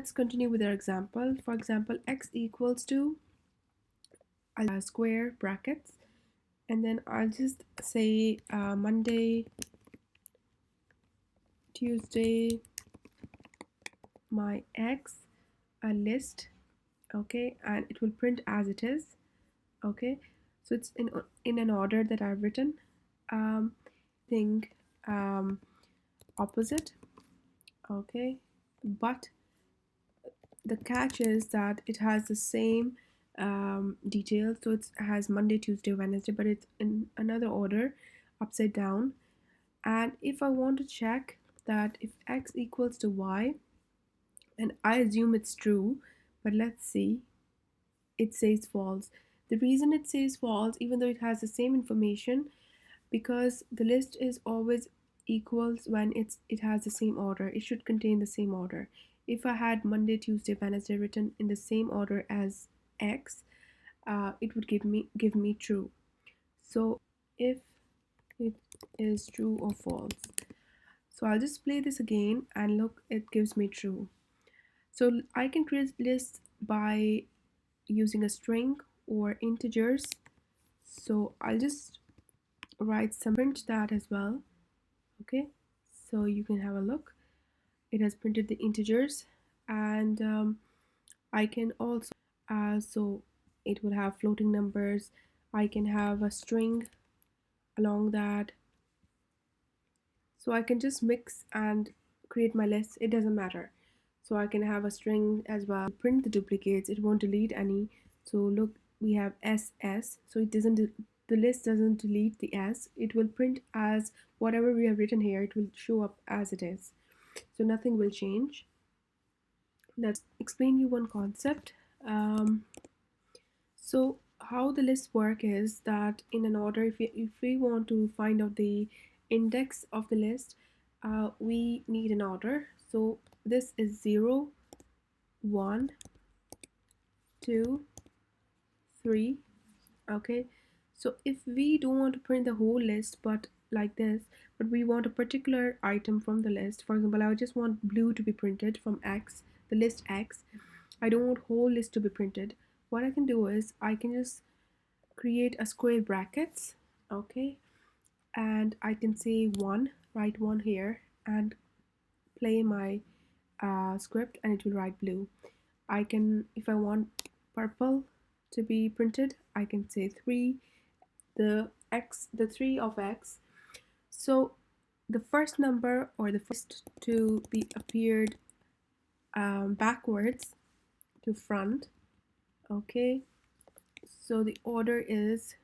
Let's continue with our example. For example, x equals to, I'll square brackets, and then I'll just say Monday, Tuesday, my x, a list, okay, and it will print as it is, okay. So it's in an order that I've written. Think opposite, okay, but the catch is that it has the same details. So it has Monday, Tuesday, Wednesday, but it's in another order, upside down. And if I want to check that if x equals to y, and I assume it's true, but let's see, it says false. The reason it says false, even though it has the same information, because the list is always equals when it has the same order. It should contain the same order. If I had Monday, Tuesday, Wednesday written in the same order as x, it would give me true. So if it is true or false, so I'll just play this again and look, it gives me true. So I can create lists by using a string or integers. So I'll just write some print that as well, okay, so you can have a look. It has printed the integers, and I can also so it will have floating numbers. I can have a string along that, so I can just mix and create my list. It doesn't matter. So I can have a string as well, print the duplicates, it won't delete any. So look, we have ss, so it doesn't, the list doesn't delete the s, it will print as whatever we have written here, it will show up as it is, so nothing will change. Let's explain you one concept. So how the lists work is that in an order, if we want to find out the index of the list, we need an order. So this is 0, 1, 2, 3. Okay, so if we don't want to print the whole list but like this, but we want a particular item from the list, for example, I just want blue to be printed from x, the list x, I don't want whole list to be printed. What I can do is I can just create a square brackets, okay, and I can say 1, write 1 here, and play my script, and it will write blue. I can, if I want purple to be printed, I can say 3, the 3 of x. So the first number, or the first to be appeared backwards to front, okay, so the order is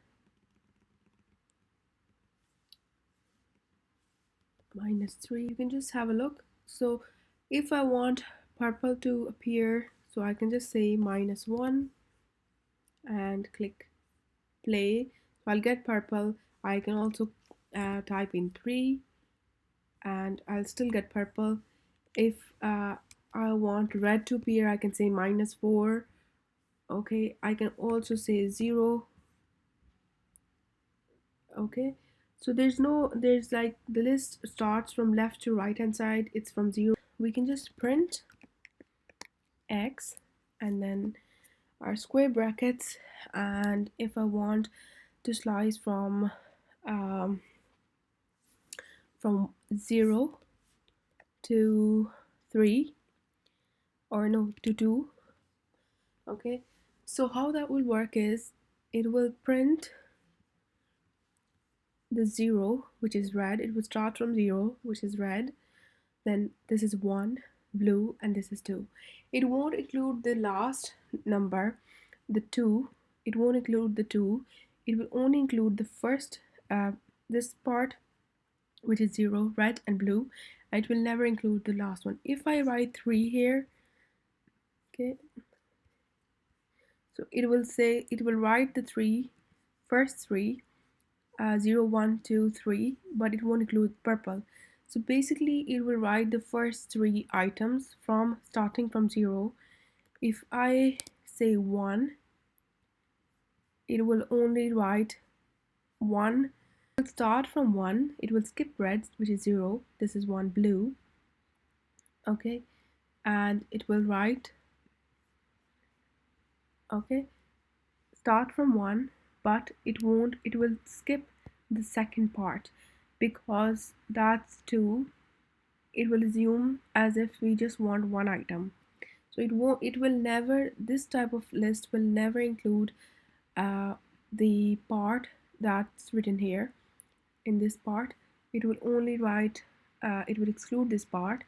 -3. You can just have a look. So if I want purple to appear, so I can just say -1 and click play. So I'll get purple. I can also type in 3 and I'll still get purple. If I want red to appear, I can say -4. Okay, I can also say 0. Okay, so there's like, the list starts from left to right hand side, it's from 0. We can just print x and then our square brackets, and if I want to slice um, from 0 to 3, or no, to 2, okay, so how that will work is it will print the 0, which is red. It will start from 0, which is red, then this is 1, blue, and this is 2. It won't include the last number, the 2. It won't include the 2. It will only include the first, this part, which is 0, red and blue. It will never include the last one. If I write 3 here, okay, so it will say, it will write the first three, 0, 1, 2, 3, but it won't include purple. So basically it will write the first 3 items from starting from 0. If I say 1, it will only write 1. It will start from 1, it will skip red, which is 0, this is 1, blue, okay, and it will write, okay, start from 1, but it will skip the second part because that's 2. It will assume as if we just want one item. So it will never, this type of list will never include uh, the part that's written here. In this part, it will only write, it will exclude this part